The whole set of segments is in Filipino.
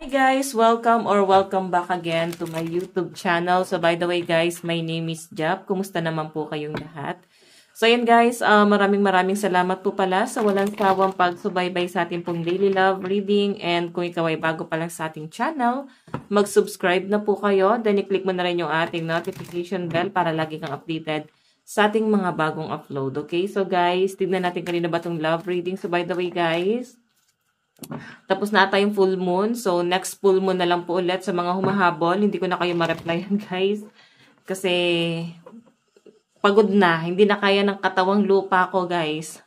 guys! Welcome back again to my YouTube channel. So by the way guys, my name is Jap. Kumusta naman po kayong lahat? So ayan guys, maraming salamat po pala sa walang sawang pagsubaybay sa ating pong daily love reading. And kung ikaw ay bago pa lang sa ating channel, mag-subscribe na po kayo. Then i-click mo na rin yung ating notification bell para lagi kang updated sa ating mga bagong upload. Okay? So guys, tignan natin kanina ba itong love reading. So by the way guys, tapos na ata yung full moon. So, next full moon na lang po ulit sa mga humahabol. Hindi ko na kayo ma-replyan, guys. Kasi, pagod na. Hindi na kaya ng katawang lupa ko, guys.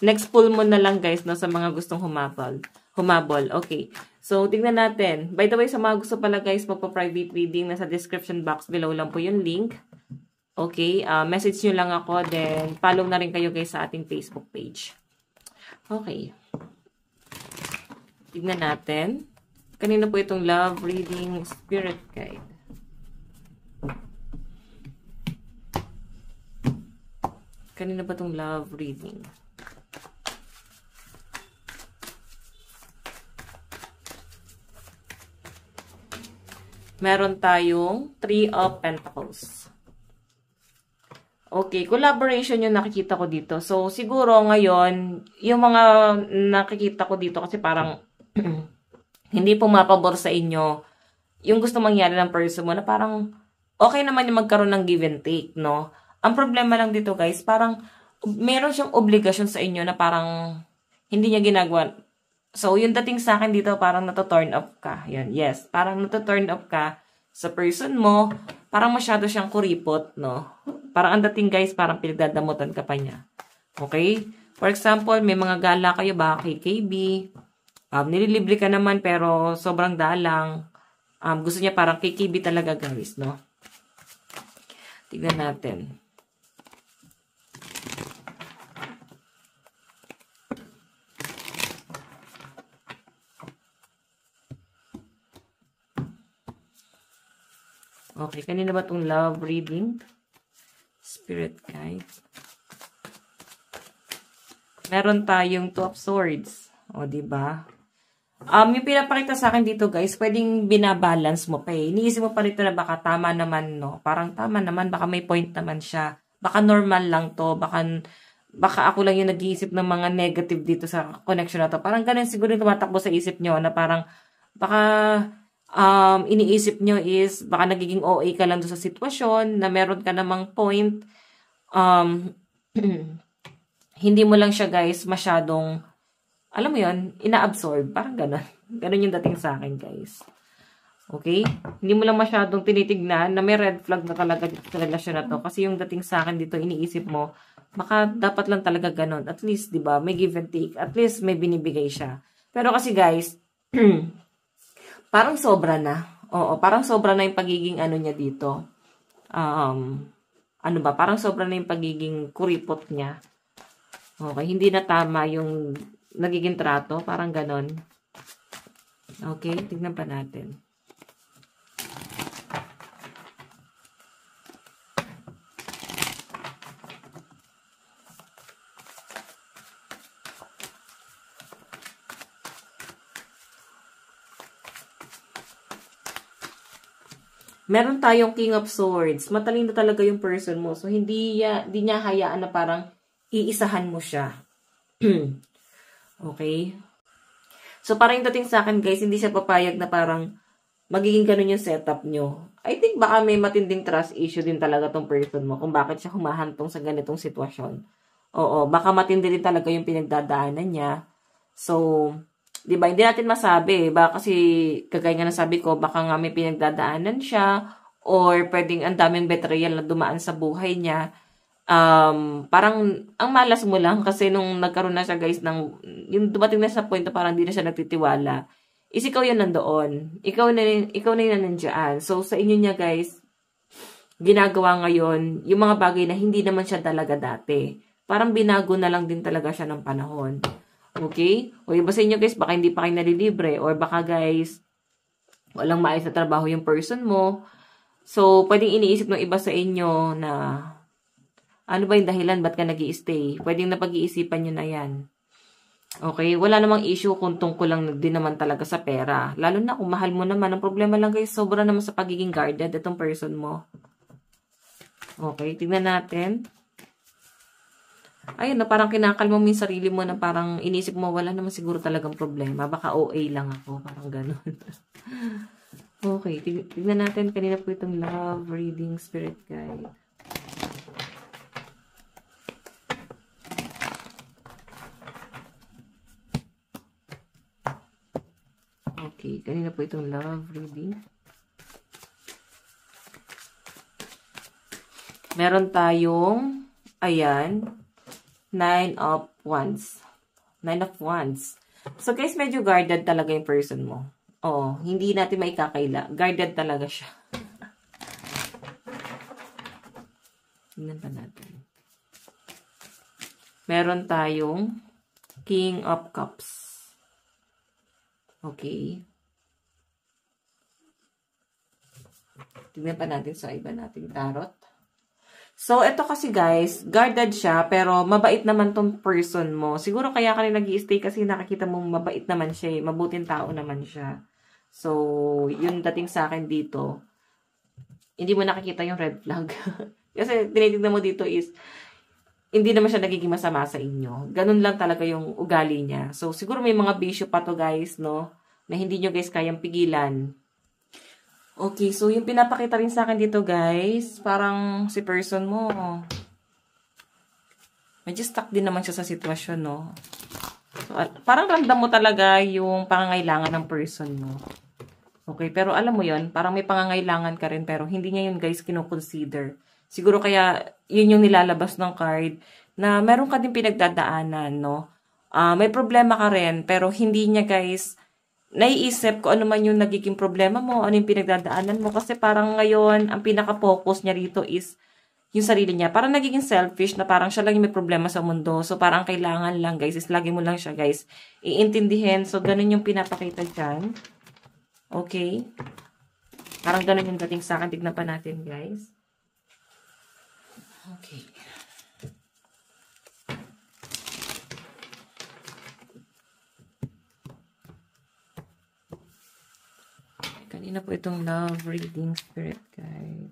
Next full moon na lang, guys, no, sa mga gustong humabol. Okay. So, tingnan natin. By the way, sa mga gusto pala, guys, magpa-private reading, nasa description box below lang po yung link. Okay. Message nyo lang ako. Then, follow na rin kayo, guys, sa ating Facebook page. Okay. Tignan natin. Kanina po itong love reading spirit guide. Kanina ba itong love reading? Meron tayong Three of Pentacles. Okay, collaboration yung nakikita ko dito. So, siguro ngayon, yung mga nakikita ko dito kasi parang hindi pumapabor sa inyo yung gusto mangyari ng person mo na parang okay naman yung magkaroon ng give and take, no? Ang problema lang dito, guys, parang meron siyang obligasyon sa inyo na parang hindi niya ginagawa. So, yung dating sa akin dito, parang nato-turn off ka. Yan, yes. Parang nato-turn off ka sa person mo. Parang masyado siyang kuripot, no? Parang ang dating, guys, parang pinagdadamutan ka pa niya. Okay? For example, may mga gala kayo ba kay KB? Nililibre ka naman pero sobrang dalang. Gusto niya parang kay KB talaga, guys, no? Tignan natin. Okay, kanina ba itong love reading? Spirit guide. Meron tayong Two of Swords. O, diba? Yung pinapakita sa akin dito, guys, pwedeng binabalance mo pa eh. Iniisip mo pa rito na baka tama naman, no? Parang tama naman, baka may point naman siya. Baka normal lang to, baka ako lang yung nag-iisip ng mga negative dito sa connection na to. Parang ganun siguro yung tumatakbo sa isip nyo na parang baka iniisip nyo is baka nagiging OA ka lang doon sa sitwasyon na meron ka namang point. Hindi mo lang siya, guys, masyadong alam mo yun, ina-absorb. Parang gano'n. Gano'n yung dating sa akin, guys. Okay? Hindi mo lang masyadong tinitignan na may red flag na talaga dito sa relasyon na to. Kasi yung dating sa akin dito, iniisip mo, baka dapat lang talaga gano'n. At least, di ba, may give and take. At least, may binibigay siya. Pero kasi, guys, parang sobra na. Oo, parang sobra na yung pagiging ano niya dito. Ano ba? Parang sobra na yung pagiging kuripot niya. Okay, hindi na tama yung nagiging trato, parang ganon. Okay, tignan pa natin. Meron tayong King of Swords. Matalino talaga yung person mo. So, hindi niya hayaan na parang iisahan mo siya. Okay? So, parang yung dating sa akin, guys, hindi siya papayag na parang magiging ganun yung setup nyo. I think baka may matinding trust issue din talaga tong person mo kung bakit siya humahantong sa ganitong sitwasyon. Oo, baka matindi din talaga yung pinagdadaanan niya. So, di ba, hindi natin masabi. Baka kasi, kagaya nga nasabi ko, baka nga may pinagdadaanan siya or pwedeng ang daming betrayal na dumaan sa buhay niya. Parang ang malas mo lang kasi nung nagkaroon na siya, guys, yung dumating na sa point na parang hindi na siya nagtitiwala, is ikaw yan nandoon. Ikaw na yun nandiyan. So, sa inyo niya, guys, ginagawa ngayon yung mga bagay na hindi naman siya talaga dati. Parang binago na lang din talaga siya ng panahon. Okay? O iba sa inyo, guys, baka hindi pa kayo nalilibre or baka, guys, walang maayos na trabaho yung person mo. So, pwedeng iniisip ng iba sa inyo na ano ba yung dahilan? Ba't ka nag-i-stay? Pwedeng napag-iisipan nyo na yan. Okay? Wala namang issue kung tungkol lang din naman talaga sa pera. Lalo na kung mahal mo naman. Ang problema lang guys, sobra naman sa pagiging guarded itong person mo. Okay, tingnan natin. Ayun na, parang kinakalma mo yung sarili mo na parang inisip mo, wala naman siguro talagang problema. Baka OA lang ako. Parang ganun. Okay, tignan natin. Kanina po itong love reading spirit guide. Okay, kanina po itong love reading. Meron tayong, ayan, 9 of Wands. 9 of Wands. So guys, medyo guarded talaga yung person mo. Oo, hindi natin maikakaila. Guarded talaga siya. Tingnan pa natin. Meron tayong King of Cups. Okay. Tingnan pa natin sa iba nating tarot. So, ito kasi guys, guarded siya, pero mabait naman tong person mo. Siguro kaya ka rin nag-i-stay kasi nakakita mo mabait naman siya eh. Mabuting tao naman siya. So, yun dating sa akin dito. Hindi mo nakikita yung red flag. Kasi tinitignan mo dito is, hindi naman siya nagiging masama sa inyo. Ganun lang talaga yung ugali niya. So, siguro may mga bisyo pa to guys, no? Na hindi nyo guys kayang pigilan. Okay, so yung pinapakita rin sa akin dito guys, parang si person mo, medyo stuck din naman siya sa sitwasyon, no? So, parang ramdam mo talaga yung pangangailangan ng person mo. Okay, pero alam mo yon, parang may pangangailangan ka rin, pero hindi niya yun guys kinoconsider. Siguro kaya yun yung nilalabas ng card, na meron ka din pinagdadaanan, no? May problema ka rin, pero hindi niya guys naiisip ko ano man yung nagiging problema mo, ano yung pinagdadaanan mo. Kasi parang ngayon, ang pinaka-focus niya rito is yung sarili niya. Parang nagiging selfish na parang siya lang yung may problema sa mundo. So, parang kailangan lang, guys, is lagi mo lang siya, guys, iintindihin. So, ganun yung pinapakita dyan. Okay? Parang ganun yung dating sa akin. Tignan pa natin, guys. Okay. Kanina po itong love reading spirit guide.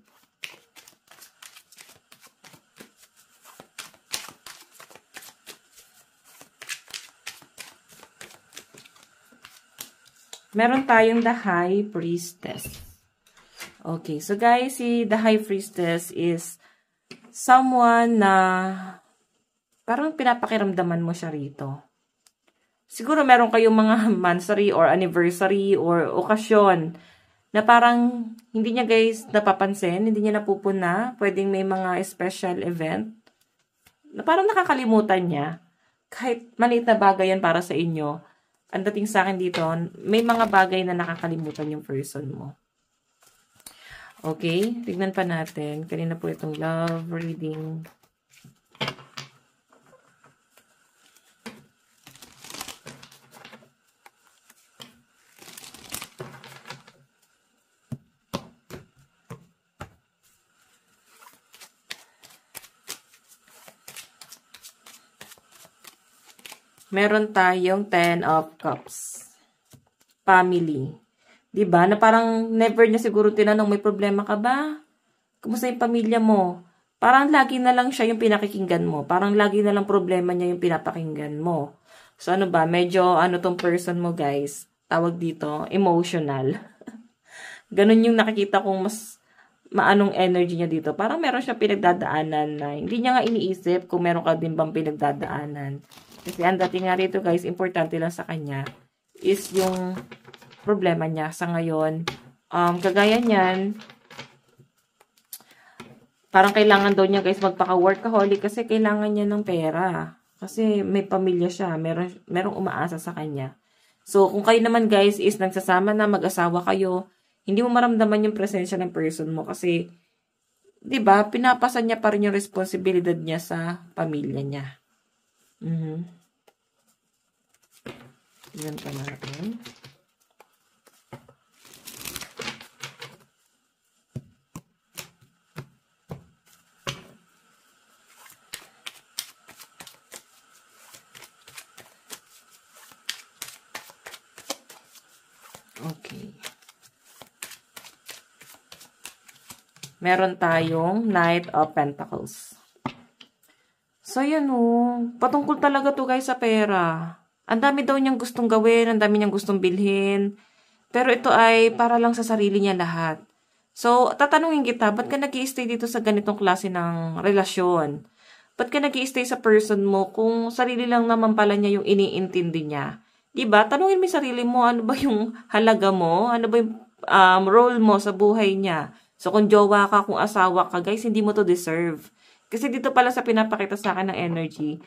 Meron tayong the High Priestess. Okay, so guys, si the High Priestess is someone na parang pinapakiramdaman mo siya rito. Siguro meron kayong mga monthsary or anniversary or okasyon na parang hindi niya guys napapansin, hindi niya napupuna. Pwedeng may mga special event na parang nakakalimutan niya. Kahit maliit na bagay yan para sa inyo, ang dating sa akin dito, may mga bagay na nakakalimutan yung person mo. Okay, tignan pa natin. Kanina po itong love reading. Meron tayong 10 of Cups. Family. 'Di ba? Na parang never niya siguro tinanong, may problema ka ba? Kumusta yung pamilya mo? Parang lagi na lang siya yung pinakikinggan mo. Parang lagi na lang problema niya yung pinapakinggan mo. So ano ba? Medyo ano tong person mo guys? Tawag dito, emotional. Ganun yung nakikita kong mas maanong energy niya dito. Parang meron siya pinagdadaanan na hindi niya nga iniisip kung meron ka din bang pinagdadaanan. Kasi ang dating nga rito guys, importante lang sa kanya is yung problema niya sa ngayon. Kagaya niyan, parang kailangan daw niya guys magpaka-workaholic kasi kailangan niya ng pera. Kasi may pamilya siya, merong umaasa sa kanya. So, kung kayo naman guys is nagsasama na, mag-asawa kayo, hindi mo maramdaman yung presensya ng person mo kasi, 'di ba, pinapasan niya pa rin yung responsibilidad niya sa pamilya niya. Yan pa natin. Meron tayong Knight of Pentacles. So, yun patungkol talaga to guys sa pera. Ang dami daw niyang gustong gawin, ang dami niyang gustong bilhin. Pero ito ay para lang sa sarili niya lahat. So, tatanungin kita, ba't ka nag-i-stay dito sa ganitong klase ng relasyon? Ba't ka nag-i-stay sa person mo kung sarili lang naman pala niya yung iniintindi niya? Diba? Tanungin mo yung sarili mo, ano ba yung halaga mo? Ano ba yung role mo sa buhay niya? So, kung jowa ka, kung asawa ka, guys, hindi mo to deserve. Kasi dito pala sa pinapakita sa akin ng energy,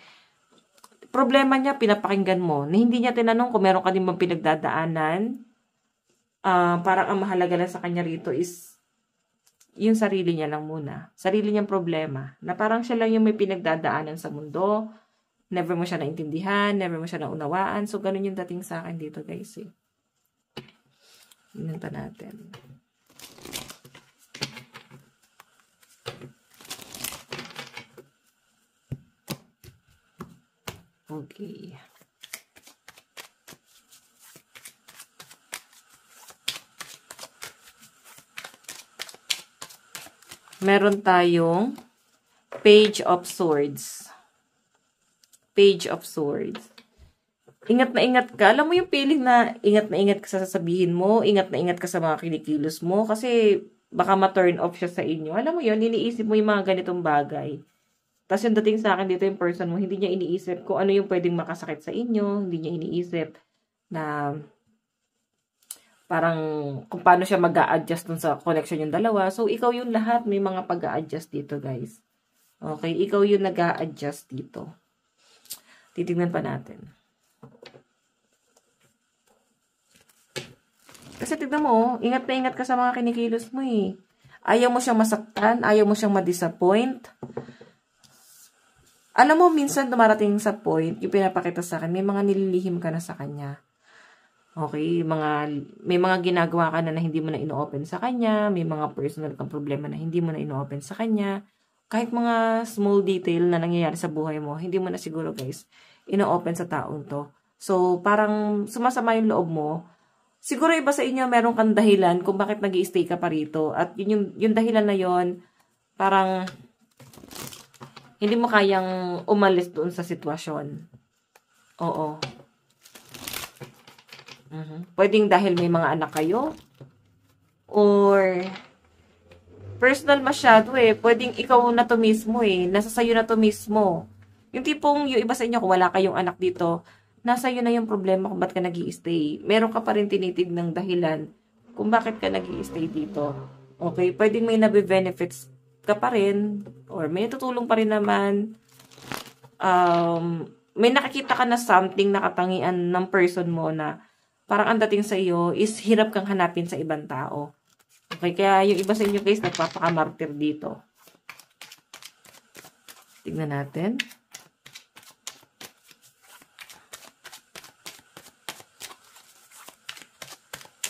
problema niya, pinapakinggan mo. Na hindi niya tinanong kung meron ka din bang pinagdadaanan. Parang ang mahalaga lang sa kanya rito is yung sarili niya lang muna. Sarili niyang problema. Na parang siya lang yung may pinagdadaanan sa mundo. Never mo siya naintindihan, never mo siya naunawaan. So, ganun yung dating sa akin dito, guys. Tingnan pa natin. Okay. Meron tayong Page of Swords. Page of Swords. Ingat na ingat ka. Alam mo yung feeling na ingat ka sa sasabihin mo, ingat na ingat ka sa mga kinikilos mo, kasi baka ma-turn off siya sa inyo. Alam mo yun, iniisip mo yung mga ganitong bagay. Tapos yung dating sa akin dito, yung person mo, hindi niya iniisip kung ano yung pwedeng makasakit sa inyo, hindi niya iniisip na parang kung paano siya mag-a-adjust dun sa connection yung dalawa. So, ikaw yung lahat, may mga pag-a-adjust dito, guys. Okay, ikaw yung nag-a-adjust dito. Titignan pa natin. Kasi tignan mo, ingat na ingat ka sa mga kinikilos mo eh. Ayaw mo siyang masaktan, ayaw mo siyang ma-disappoint. Alam mo, minsan dumarating sa point, yung pinapakita sa akin, may mga nililihim ka na sa kanya. Okay, may mga ginagawa ka na hindi mo na ino-open sa kanya, may mga personal kang problema na hindi mo na ino-open sa kanya. Kahit mga small detail na nangyayari sa buhay mo, hindi mo na siguro guys, ino-open sa taong to. So, parang sumasama yung loob mo. Siguro iba sa inyo, meron kang dahilan kung bakit nag-i-stay ka pa rito. At yung dahilan na yon parang hindi mo kayang umalis doon sa sitwasyon. Oo. Pwedeng dahil may mga anak kayo. Or personal masyado eh. Pwedeng ikaw na to mismo eh. Nasa sayo na to mismo. Yung tipong yung iba sa inyo kung wala kayong anak dito, nasa iyo na yung problema kung ba't ka nag-i-stay. Meron ka pa rin tinitig ng dahilan kung bakit ka nag-i-stay dito. Okay? Pwedeng may nabe-benefits ka pa rin, or may tutulong pa rin naman. May nakikita ka na something na katangian ng person mo na parang ang dating sa iyo is hirap kang hanapin sa ibang tao. Okay? Kaya yung iba sa inyo guys, nagpapakamartir dito. Tignan natin.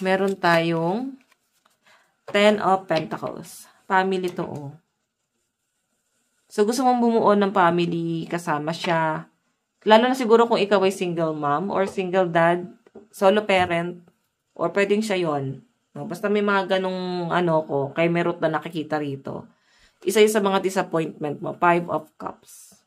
Meron tayong 10 of Pentacles. Family to, So, gusto mong bumuo ng family, kasama siya. Lalo na siguro kung ikaw ay single mom or single dad, solo parent, or pwedeng siya yon. No? Basta may mga ganong kay Merot na nakikita rito. Isa yun sa mga disappointment mo, 5 of Cups.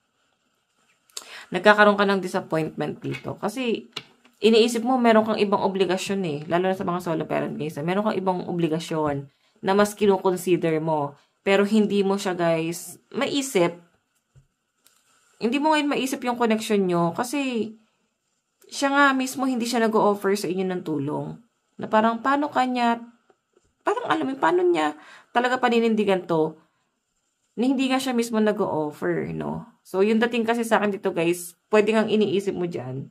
Nagkakaroon ka ng disappointment dito. Kasi, iniisip mo, meron kang ibang obligasyon eh. Lalo na sa mga solo parent guys. Meron kang ibang obligasyon na mas kinukonsider mo. Pero hindi mo siya guys maisip. Hindi mo ngayon maisip yung connection nyo. Kasi siya nga mismo hindi siya nag-o-offer sa inyo ng tulong. Na parang paano kanya, parang alam mo, paano niya talaga paninindigan to. Na hindi nga siya mismo nag-o-offer, no? So yung dating kasi sa akin dito guys, pwede kang iniisip mo dyan.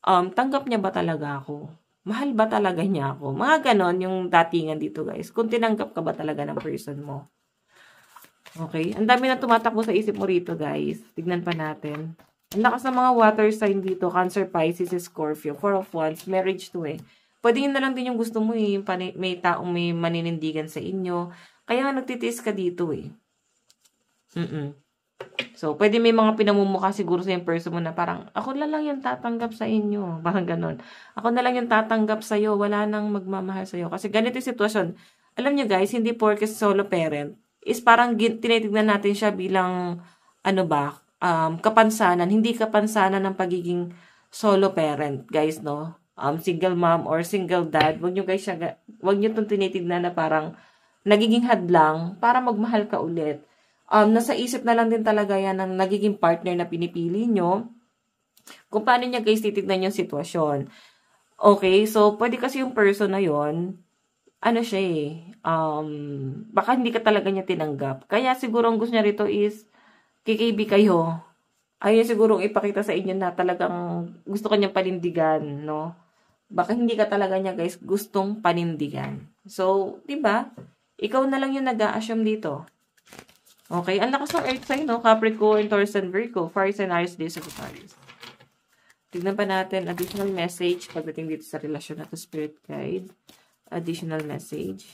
Tanggap niya ba talaga ako? Mahal ba talaga niya ako? Mga ganon yung datingan dito guys. Kung tinanggap ka ba talaga ng person mo. Okay? Ang dami na tumatakbo sa isip mo rito guys. Tignan pa natin. Ang lakas ng mga water sign dito. Cancer, Pisces, Scorpio. 4 of Wands. Marriage to eh. Pwede yun na lang din yung gusto mo eh. May taong may maninindigan sa inyo. Kaya nga nagtitiis ka dito eh. So, pwede may mga pinamumukha siguro sa yung person mo na parang, ako na lang yung tatanggap sa inyo. Parang ganon. Ako na lang yung tatanggap sa'yo. Wala nang magmamahal sa'yo. Kasi ganito yung sitwasyon. alam nyo guys, hindi porke solo parent, is parang tinitignan natin siya bilang, ano ba, kapansanan, hindi kapansanan ng pagiging solo parent, guys, no? Single mom or single dad, wag nyo guys siya, wag nyo itong tinitignan na parang nagiging hadlang para magmahal ka ulit. Nasa isip na lang din talaga yan ng nagiging partner na pinipili nyo, kung paano niya guys titignan yung sitwasyon. Okay, so pwede kasi yung person na yon, ano siya baka hindi ka talaga niya tinanggap. Kaya siguro ang gusto niya rito is, KKB kayo. Ayun siguro ipakita sa inyo na talagang gusto kanyang panindigan, no? Baka hindi ka talaga niya guys gustong panindigan. So, 'di ba? Ikaw na lang yung nag-a-assume dito. Okay, ang lakas ng earth sign, no? Capricorn, Taurus, and Virgo, fire sign, Aries, Leo, Sagittarius. Tignan pa natin additional message pagdating dito sa relasyon na to, spirit guide. Additional message.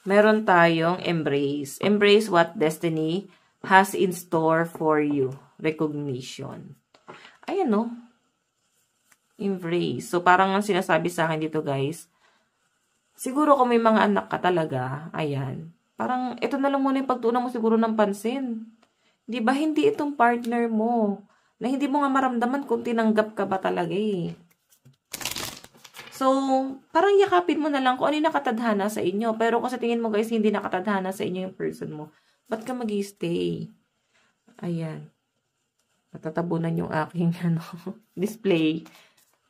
Meron tayong embrace. Embrace what destiny has in store for you. Recognition. Ayan, no? Embrace. So, parang ang sinasabi sa akin dito, guys, siguro kung may mga anak ka talaga, ayan, parang ito na lang muna yung pagtuunan mo siguro ng pansin. Di ba, hindi itong partner mo, na hindi mo nga maramdaman kung tinanggap ka ba talaga So, parang yakapin mo na lang kung ano yung nakatadhana sa inyo. Pero kasi tingin mo guys, hindi nakatadhana sa inyo yung person mo, ba't ka mag-i-stay? Ayan. Natatabunan yung aking display.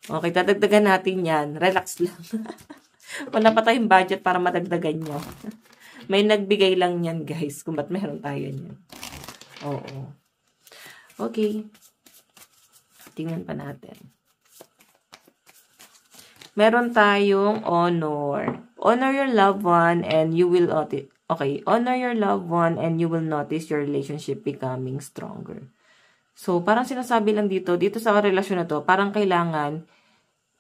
Okay, dadagdagan natin yan. Relax lang. Wala pa tayong budget para madagdagan nyo. May nagbigay lang yan guys, kung ba't meron tayo yan. Oo. Okay. Tingnan pa natin. Meron tayong honor. Honor your loved one and you will honor your loved one and you will notice your relationship becoming stronger. So, parang sinasabi lang dito sa relasyon na to, parang kailangan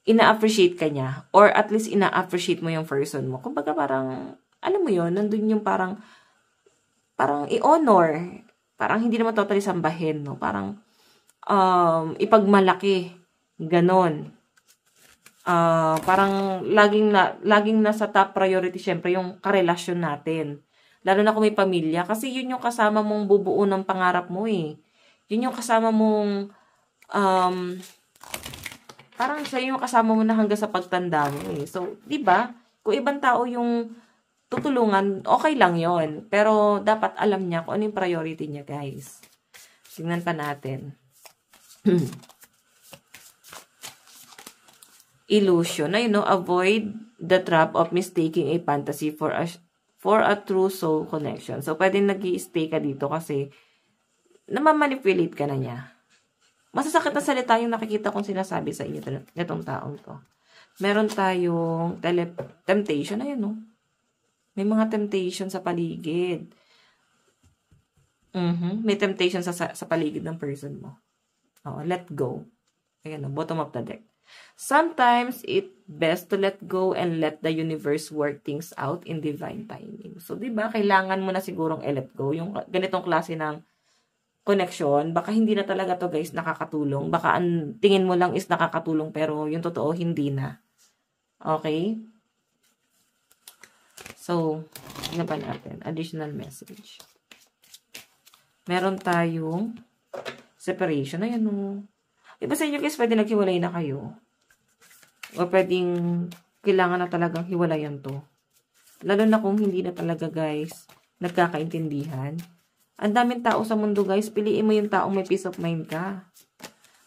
ina-appreciate ka niya or at least ina-appreciate mo yung person mo. Kumbaga parang, alam mo yon, nandun yung parang i-honor. Parang hindi naman totally sambahin, no? Parang, ipagmalaki. Ganon. Parang laging nasa top priority syempre yung karelasyon natin. Lalo na kung may pamilya. Kasi yun yung kasama mong bubuo ng pangarap mo Yun yung kasama mong, parang siya yung kasama mo na hanggang sa pagtanda mo So, di ba? Kung ibang tao yung tutulungan, okay lang yon. Pero dapat alam niya kung ano yung priority niya, guys. Tingnan pa natin. Illusion. Ayun, no? Avoid the trap of mistaking a fantasy for a true soul connection. So, pwedeng nag-i-stay ka dito kasi namamanipulate ka na niya. Masasakit na salita yung nakikita kong sinasabi sa inyo nitong taong to. Meron tayong temptation. Ayun, no? May mga temptation sa paligid. May temptation sa paligid ng person mo. Let go. Ayan, no? Bottom of the deck. Sometimes, it's best to let go and let the universe work things out in divine timing. So, di ba, kailangan mo na sigurong let go. Yung ganitong klase ng connection, baka hindi na talaga to guys nakakatulong. Baka ang tingin mo lang is nakakatulong, pero yung totoo, hindi na. Okay? So, tingnan pa natin. Additional message. Meron tayong separation. Ayan, no? Iba sa inyo guys, pwede naghiwalay na kayo. O pwedeng kailangan na talagang hiwalayan to. Lalo na kung hindi na talaga guys, nagkakaintindihan. Ang daming tao sa mundo guys, piliin mo yung taong may peace of mind ka.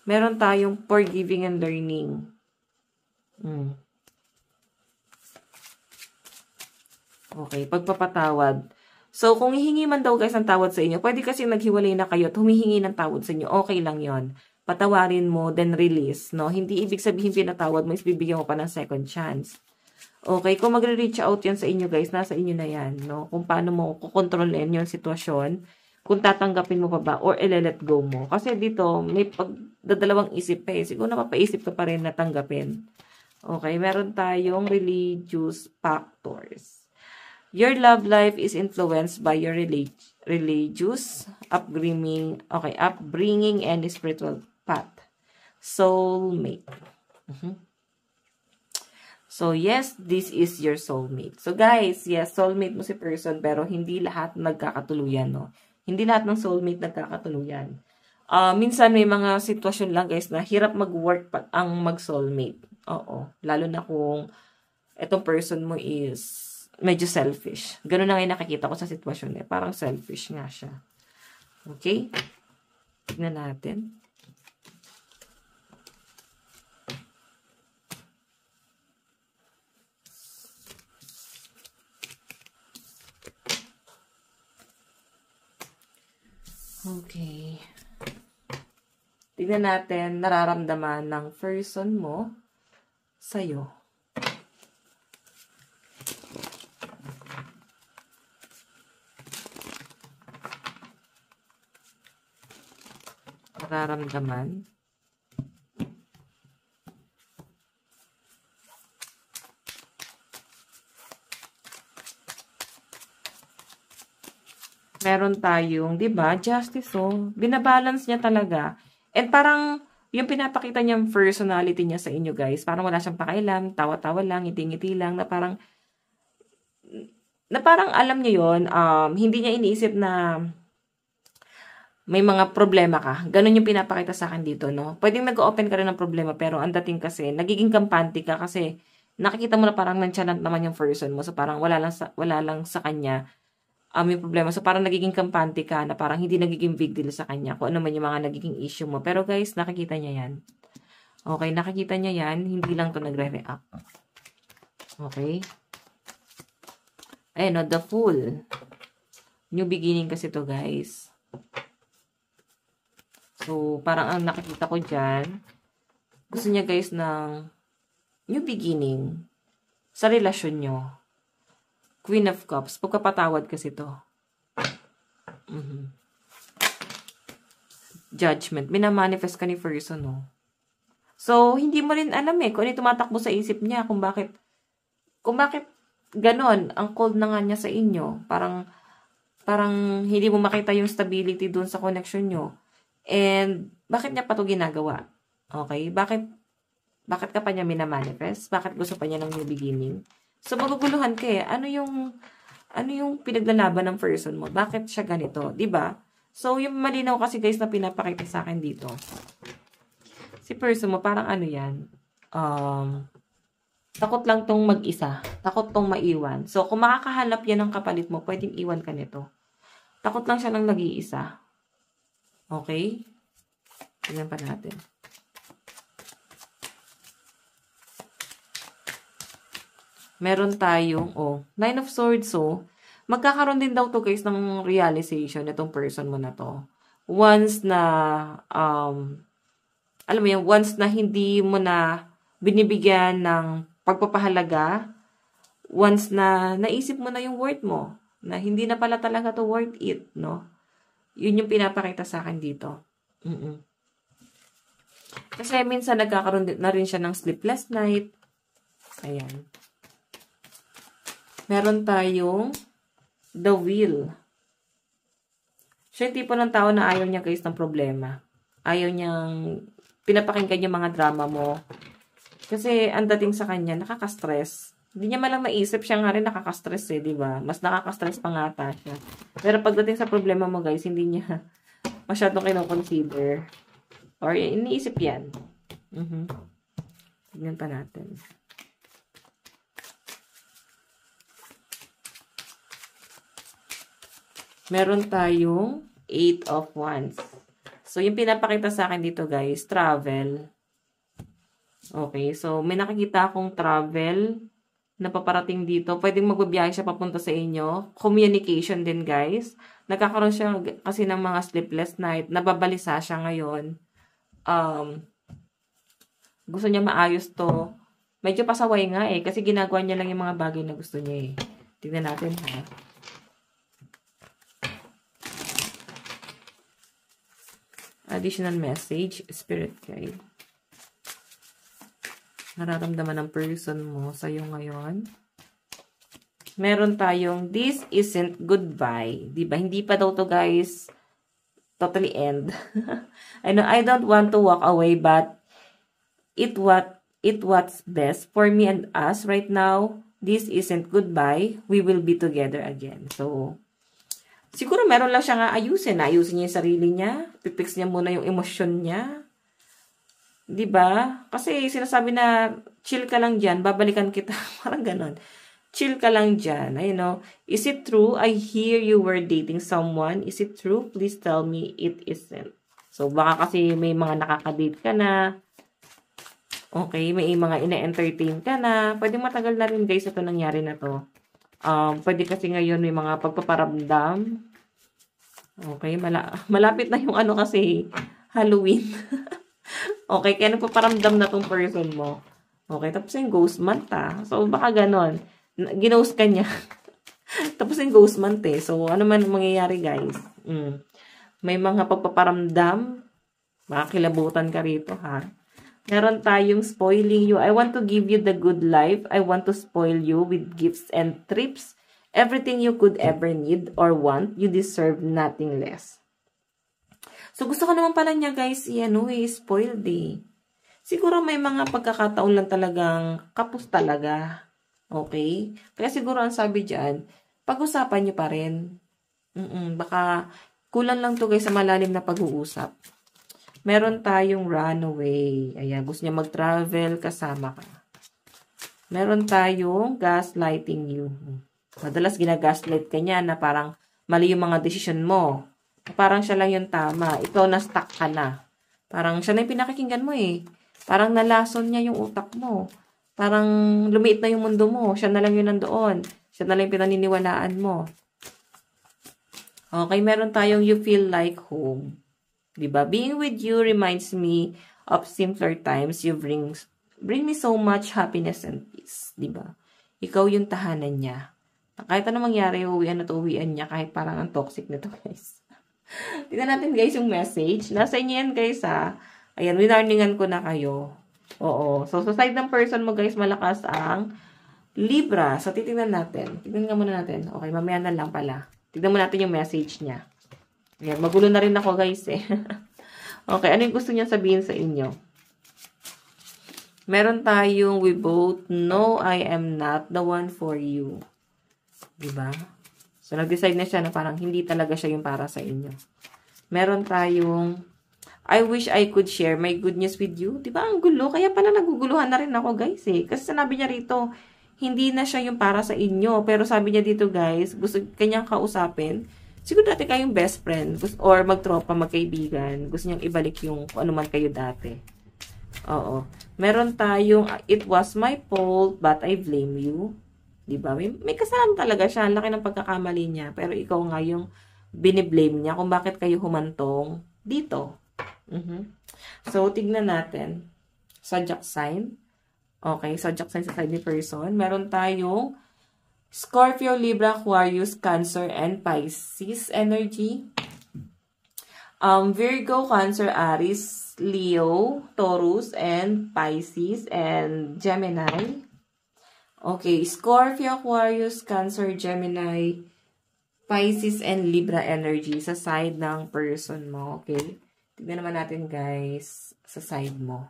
Meron tayong forgiving and learning. Okay, pagpapatawad. So, kung hihingi man daw guys ang tawad sa inyo, pwede kasi naghiwalay na kayo at humihingi ng tawad sa inyo. Okay lang yon. Patawarin mo, then release, no? Hindi ibig sabihin pinatawad mo, is bibigyan mo pa ng second chance. Okay, kung magre-reach out yan sa inyo guys, nasa inyo na yan, no? Kung paano mo kukontrolin yung sitwasyon, kung tatanggapin mo pa ba, or i-let go mo. Kasi dito, may pagdadalawang isip pa Siguro napapaisip ka pa rin na tanggapin. Okay, meron tayong religious factors. Your love life is influenced by your religious upbringing and spiritual path. Soulmate. So, yes, this is your soulmate. So, guys, yes, soulmate mo si person, pero hindi lahat nagkakatuluyan, no? Hindi lahat ng soulmate nagkakatuluyan. Minsan may mga sitwasyon lang, guys, na hirap mag-work ang mag-soulmate. Oo. Lalo na kung itong person mo is medyo selfish. Ganun na nga nakikita ko sa sitwasyon eh. Parang selfish nga siya. Okay? Tignan natin. Okay. Tignan natin, nararamdaman ng person mo sa'yo. Nararamdaman. Meron tayong, 'di ba? Justice, oh. Binabalance niya talaga. And parang yung pinapakita niyang personality niya sa inyo, guys, parang wala siyang pakialam, tawa-tawa lang, ngiti-ngiti lang, na parang alam niya 'yon, hindi niya iniisip na may mga problema ka. Ganun yung pinapakita sa akin dito, no? Pwedeng nag-open ka rin ng problema, pero ang dating kasi, nagiging kampante ka kasi nakikita mo na parang nonchalant naman yung person mo. So parang wala lang sa kanya yung problema. So, parang nagiging kampante ka na parang hindi nagiging big deal sa kanya kung ano man yung mga nagiging issue mo. Pero guys, nakikita niya yan. Okay, nakikita niya yan. Hindi lang to nagre-react. Okay? Ayan, no, the Fool. New beginning kasi to, guys. So, parang ang nakikita ko dyan, gusto niya, guys, ng new beginning sa relasyon nyo. Queen of Cups. Pagkapatawad kasi to. Judgment. Minamanifest ka ni person, no? So, hindi mo rin alam kung ano tumatakbo sa isip niya, kung bakit ganon, ang cold na nga niya sa inyo. Parang hindi mo makita yung stability dun sa connection nyo. And, bakit niya pa to ginagawa? Okay? Bakit ka pa niya minamanifest? Bakit gusto pa niya ng new beginning? So, maguguluhan ka eh. Ano yung pinaglalaban ng person mo? Bakit siya ganito? Diba? So, yung malinaw kasi guys na pinapakita sa akin dito. Si person mo, parang ano yan? Takot lang tong mag-isa. Takot tong maiwan. So, kung makakahanap yan ng kapalit mo, pwedeng iwan ka nito. Takot lang siya ng nag-iisa. Okay? Tingnan pa natin. Meron tayong, Nine of Swords, magkakaroon din daw to guys ng realization itong person mo na to. Once na, alam mo yun, once na hindi mo na binibigyan ng pagpapahalaga, once na naisip mo na yung worth mo, na hindi na pala talaga to worth it, no? Yun yung pinapakita sa akin dito. Kasi minsan nagkakaroon na rin siya ng sleepless night. Ayan. Meron tayong the Wheel. Siya yung tipo ng tao na ayaw niya guys ng problema. Ayaw niyang pinapakinggan yung mga drama mo. Kasi ang dating sa kanya, nakaka-stress. Hindi niya malang maisip, siya nga rin nakaka-stress di ba? Mas nakaka-stress pa nga ata siya. Pero pagdating sa problema mo guys, hindi niya masyadong kinoconsider. Or iniisip yan. Tignan pa natin. Meron tayong 8 of Wands. So, yung pinapakita sa akin dito, guys, travel. Okay, so may nakikita akong travel na paparating dito. Pwedeng magbabiyahe siya papunta sa inyo. Communication din, guys. Nagkakaroon siya kasi ng mga sleepless night. Nababalisa siya ngayon. Gusto niya maayos to. Medyo pasaway nga kasi ginagawa niya lang yung mga bagay na gusto niya Tignan natin, ha. Additional message, spirit guide. Nararamdaman ng person mo sa'yo ngayon. Meron tayong, this isn't goodbye. Diba? Hindi pa daw to guys, totally end. I know, I don't want to walk away, but it what it what's best for me and us right now. This isn't goodbye. We will be together again. So, siguro meron lang siya nga ayusin. Ayusin niya yung sarili niya. Pipix niya muna yung emosyon niya. 'Di ba? Kasi sinasabi na chill ka lang diyan, babalikan kita. Parang ganon. Chill ka lang diyan. You know, is it true? I hear you were dating someone. Is it true? Please tell me it isn't. So baka kasi may mga nakaka-date ka na. Okay, may mga ina-entertain ka na. Pwede matagal na rin guys ito nangyari na to. Pwede kasi ngayon may mga pagpaparamdam. Okay, malapit na yung ano kasi Halloween. Okay, kaya nagpaparamdam na tong person mo. Okay, tapos yung ghost month So baka ganon. Ghost ka niya. Tapos yung ghost month So ano man mangyayari guys. May mga pagpaparamdam. Makakilabutan ka rito ha. Meron tayong spoiling you. I want to give you the good life. I want to spoil you with gifts and trips. Everything you could ever need or want. You deserve nothing less. So, gusto ko naman pala niya guys, spoiled Siguro may mga pagkakataon lang talagang kapos talaga. Okay? Kaya siguro ang sabi dyan, pag-usapan niyo pa rin. Baka kulang lang to guys sa malalim na pag-uusap. Meron tayong runaway. Ayan, gusto niya mag-travel, kasama ka. Meron tayong gaslighting you. Madalas ginagaslight ka niya na parang mali yung mga desisyon mo. Parang siya lang yung tama. Ikaw na-stuck ka na. Parang siya na yung pinakikinggan mo Parang nalason niya yung utak mo. Parang lumiit na yung mundo mo. Siya na lang yung nandoon. Siya na lang yung pinaniniwalaan mo. Okay, meron tayong you feel like home. Diba? Being with you reminds me of simpler times. You bring me so much happiness and peace. Diba? Ikaw yung tahanan niya. Kahit ano mangyari, uwian at uwian niya. Kahit parang ang toxic nito, guys. Tignan natin, guys, yung message. Nasa inyo yan, guys, ha. Ayan, winarningan ko na kayo. Oo. So, sa side ng person mo, guys, malakas ang Libra. So, titignan natin. Tignan nga muna natin. Okay, mamaya na lang pala. Tignan mo natin yung message niya. Ayan, magulo na rin ako guys Okay, ano yung gusto niya sabihin sa inyo? Meron tayong we both know I am not the one for you. Diba? So, nag-decide na siya na parang hindi talaga siya yung para sa inyo. Meron tayong I wish I could share my good news with you. Diba? Ang gulo. Kaya pala naguguluhan na rin ako guys Kasi sinabi niya rito, hindi na siya yung para sa inyo. Pero sabi niya dito guys, gusto kanyang kausapin. Siguro dati kayong best friend or magtropa, magkaibigan. Gusto niyang ibalik yung kung ano man kayo dati. Oo. Meron tayong, it was my fault, but I blame you. Diba? May kasalanan talaga siya. Ang laki ng pagkakamali niya. Pero ikaw nga yung biniblame niya kung bakit kayo humantong dito. So, tignan natin. Zodiac sign. Okay, zodiac sign sa side ni person. Meron tayong Scorpio, Libra, Aquarius, Cancer, and Pisces energy. Virgo, Cancer, Aries, Leo, Taurus, and Pisces, and Gemini. Okay, Scorpio, Aquarius, Cancer, Gemini, Pisces, and Libra energy sa side ng person mo. Okay? Tignan naman natin guys sa side mo.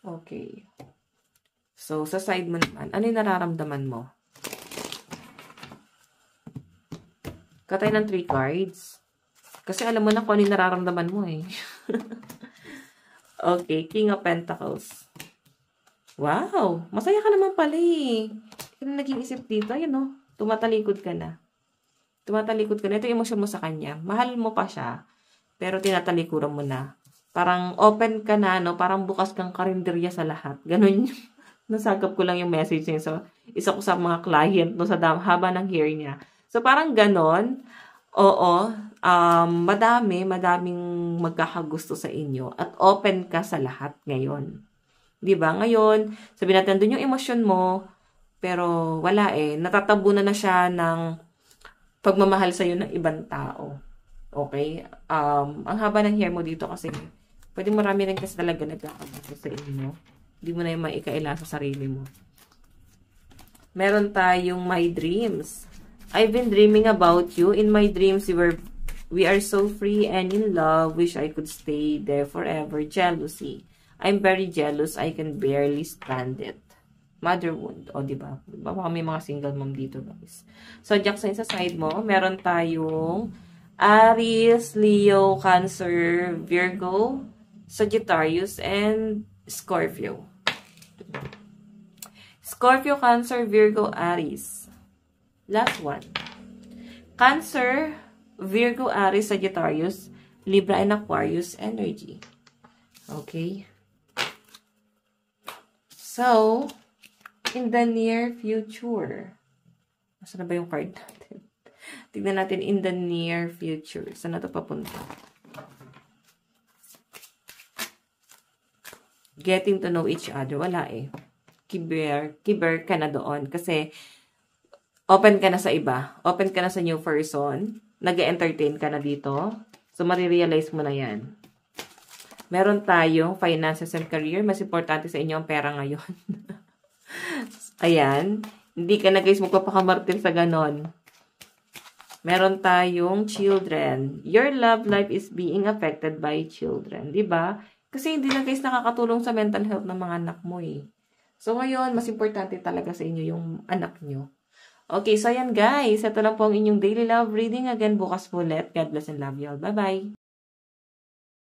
Okay. So, sa side mo naman, ano yung nararamdaman mo? Katay ng 3 cards. Kasi alam mo na kung ano yung nararamdaman mo Okay, King of Pentacles. Wow! Masaya ka naman pala Hindi ka na nag-iisip dito. Ayun tumatalikod ka na. Tumatalikod ka na. Ito yung emosyon mo sa kanya. Mahal mo pa siya, pero tinatalikuran mo na. Parang open ka na, parang bukas kang karinderya sa lahat. Ganun yung nasagap ko lang yung message niya. So, isa ko sa mga client sa haba ng hair niya. So, parang ganon. Oo. Madaming magkakagusto sa inyo. At open ka sa lahat ngayon. Diba? Ngayon, sabihin natin, doon yung emosyon mo, pero wala natatabunan na siya ng pagmamahal sa'yo ng ibang tao. Okay? Ang haba ng hair mo dito kasi, pwede marami rin kasi talaga nagkakagusto sa inyo. Hindi mo na yung maikaila sa sarili mo. Meron tayong my dreams. I've been dreaming about you. In my dreams, we are so free and in love. Wish I could stay there forever. Jealousy. I'm very jealous. I can barely stand it. Mother wound. O, diba? Diba? Baka may mga single mom dito, guys. So, Jack sign sa side mo, meron tayong Aries, Leo, Cancer, Virgo, Sagittarius, and Scorpio. Scorpio, Cancer, Virgo, Aries. Last one. Cancer, Virgo, Aries, Sagittarius, Libra, and Aquarius energy. Okay? So, in the near future. Nasaan na ba yung card natin? Tignan natin in the near future. Saan na ito papunta? Getting to know each other. Wala eh. Kiber ka na doon. Kasi, open ka na sa iba. Open ka na sa new person. Nag-entertain ka na dito. So, marirealize mo na yan. Meron tayong finances and career. Mas importante sa inyo ang pera ngayon. Ayan. Hindi ka na guys magpapakamartir sa ganon. Meron tayong children. Your love life is being affected by children. Diba? Kasi hindi na guys nakakatulong sa mental health ng mga anak mo eh. So ngayon, mas importante talaga sa inyo yung anak nyo. Okay, so ayan guys. Ito lang po ang inyong daily love reading. Again, bukas po ulit. God bless and love you all. Bye-bye.